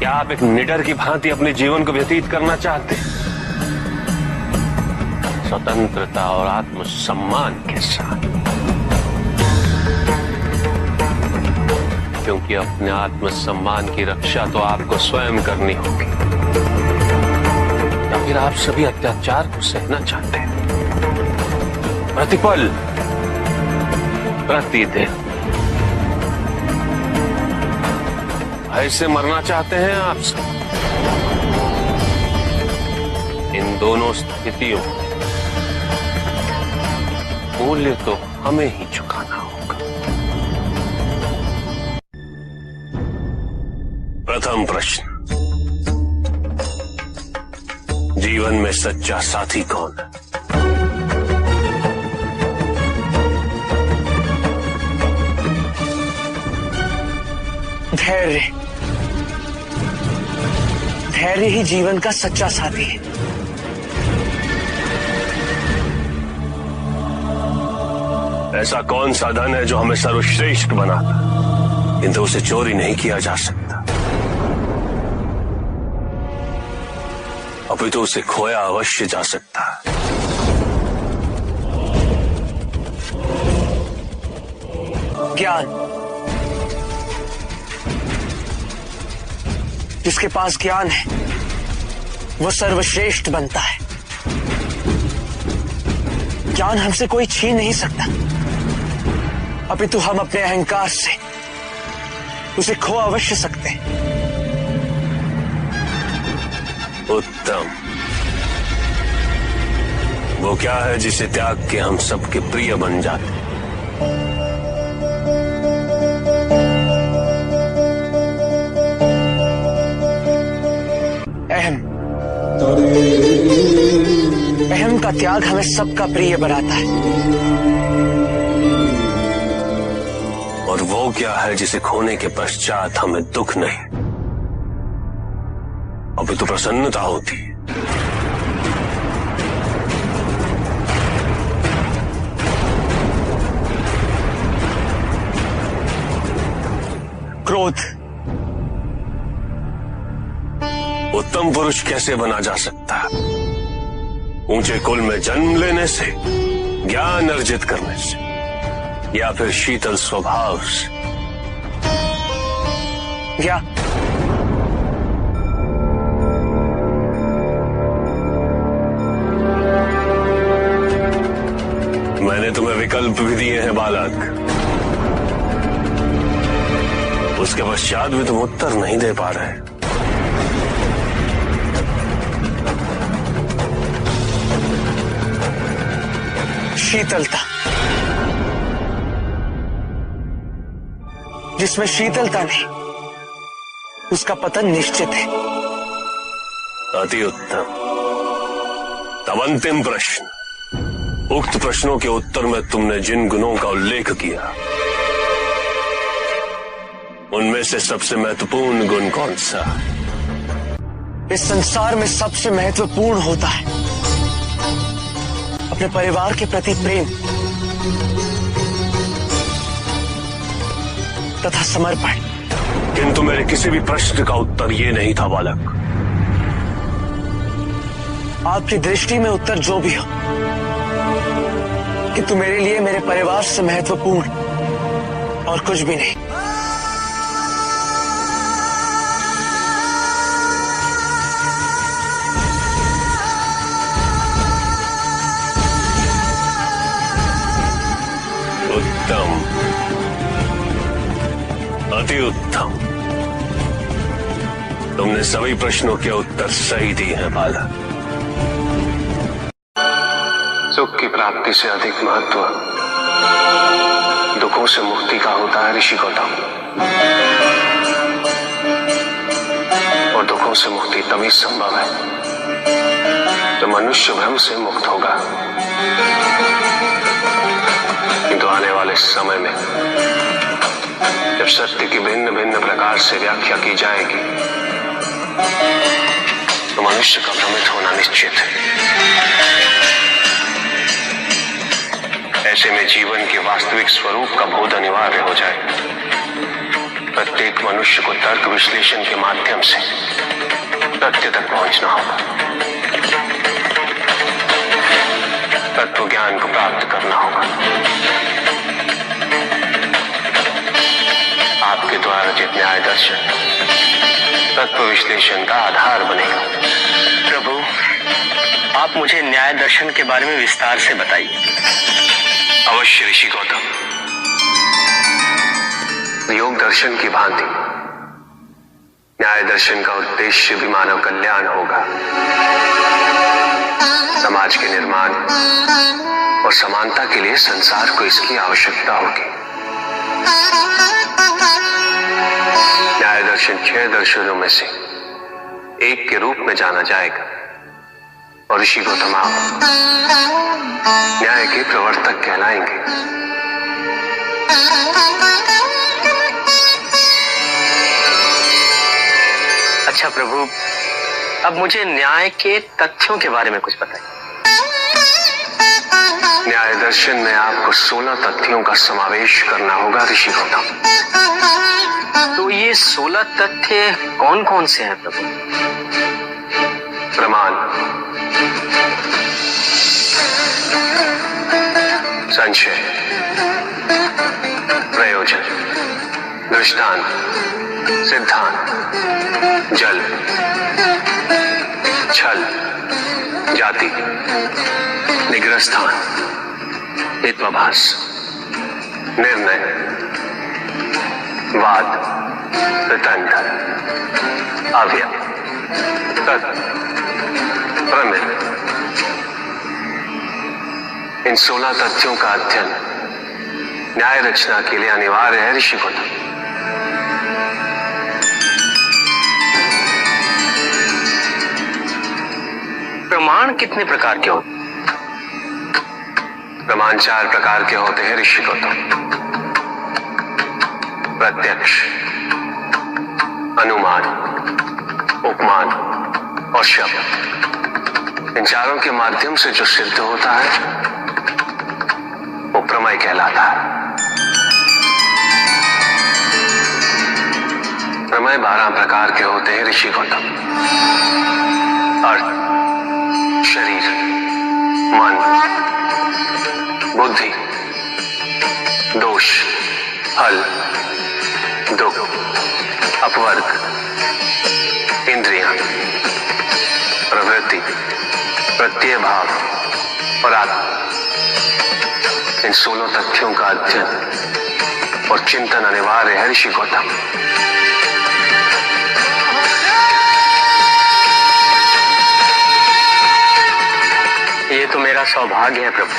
क्या आप एक निडर की भांति अपने जीवन को व्यतीत करना चाहते हैं? स्वतंत्रता और आत्मसम्मान के साथ, क्योंकि अपने आत्मसम्मान की रक्षा तो आपको स्वयं करनी होगी। या फिर आप सभी अत्याचार को सहना चाहते हैं? प्रतिपल, प्रतिदिन ऐसे मरना चाहते हैं आप सब? इन दोनों स्थितियों मूल्य तो हमें ही चुकाना होगा। प्रथम प्रश्न, जीवन में सच्चा साथी कौन है? धैर्य। धैर्य ही जीवन का सच्चा साथी है। ऐसा कौन सा धन है जो हमें सर्वश्रेष्ठ बनाता, किंतु उसे चोरी नहीं किया जा सकता, अभी तो उसे खोया अवश्य जा सकता है। ज्ञान। जिसके पास ज्ञान है वो सर्वश्रेष्ठ बनता है। ज्ञान हमसे कोई छीन नहीं सकता, अपितु हम अपने अहंकार से उसे खो अवश्य सकते हैं। उत्तम। वो क्या है जिसे त्याग के हम सबके प्रिय बन जाते हैं? अहम। अहम का त्याग हमें सबका प्रिय बनाता है। और वो क्या है जिसे खोने के पश्चात हमें दुख नहीं, अभी तो प्रसन्नता होती है? क्रोध। उत्तम पुरुष कैसे बना जा सकता है? ऊंचे कुल में जन्म लेने से, ज्ञान अर्जित करने से, या फिर शीतल स्वभाव से? क्या? मैंने तुम्हें विकल्प भी दिए हैं बालक, उसके पश्चात भी तुम उत्तर नहीं दे पा रहे। शीतलता। जिसमें शीतलता नहीं, उसका पतन निश्चित है। अति उत्तम। तब अंतिम प्रश्न, उक्त प्रश्नों के उत्तर में तुमने जिन गुणों का उल्लेख किया, उनमें से सबसे महत्वपूर्ण गुण कौन सा? इस संसार में सबसे महत्वपूर्ण होता है अपने परिवार के प्रति प्रेम तथा समर्पण। किंतु मेरे किसी भी प्रश्न का उत्तर ये नहीं था बालक। आपकी दृष्टि में उत्तर जो भी हो, किंतु मेरे लिए मेरे परिवार से महत्वपूर्ण और कुछ भी नहीं। उत्तम, अति उत्तम। तुमने सभी प्रश्नों के उत्तर सही दिए हैं बालक। सुख की प्राप्ति से अधिक महत्व दुखों से मुक्ति का होता है ऋषि गौतम। और दुखों से मुक्ति तभी संभव है जब मनुष्य भ्रम से मुक्त होगा। किंतु आने वाले समय में जब सत्य की भिन्न भिन्न प्रकार से व्याख्या की जाएगी, तो मनुष्य का भ्रमित होना निश्चित है। ऐसे में जीवन के वास्तविक स्वरूप का बोध अनिवार्य हो जाएगा। प्रत्येक मनुष्य को तर्क विश्लेषण के माध्यम से तथ्य तक पहुंचना होगा, तत्व ज्ञान को प्राप्त करना होगा। आपके द्वारा रचित न्याय दर्शन तत्व विश्लेषण का आधार बनेगा। प्रभु, आप मुझे न्याय दर्शन के बारे में विस्तार से बताइए। अवश्य ऋषि गौतम। योग दर्शन की भांति न्याय दर्शन का उद्देश्य भी मानव कल्याण होगा, समाज के निर्माण और समानता के लिए संसार को इसकी आवश्यकता होगी। न्याय दर्शन 6 दर्शनों में से एक के रूप में जाना जाएगा और ऋषि गौतम आप न्याय के प्रवर्तक कहलाएंगे। अच्छा प्रभु, अब मुझे न्याय के तथ्यों के बारे में कुछ बताइए। न्याय दर्शन में आपको 16 तथ्यों का समावेश करना होगा ऋषि गौतम। तो ये 16 तथ्य कौन कौन से हैं प्रभु? प्रमाण, संशय, प्रयोजन, दृष्टांत, सिद्धांत, जल, छल, जाति, निग्रहस्थान, हेत्वाभास, निर्णय, वाद, प्रतंड, अव्यय, तत्व, प्रमेय। इन 16 तथ्यों का अध्ययन न्याय रचना के लिए अनिवार्य है ऋषि गौतम। प्रमाण कितने प्रकार के होते? प्रमाण 4 प्रकार के होते हैं ऋषि गौतम। प्रत्यक्ष, अनुमान, उपमान और शब्द। इन चारों के माध्यम से जो सिद्ध होता है वो प्रमेय कहलाता है। प्रमेय 12 प्रकार के होते हैं ऋषि गौतम। अर्थ, शरीर, मन, बुद्धि, दोष, फल, दुख, अपवर्ग, इंद्रियां, प्रवृत्ति, प्रत्यय भाव और आत्मा। इन 16 तथ्यों का अध्ययन और चिंतन अनिवार्य है ऋषि गौतम। ये तो मेरा सौभाग्य है प्रभु।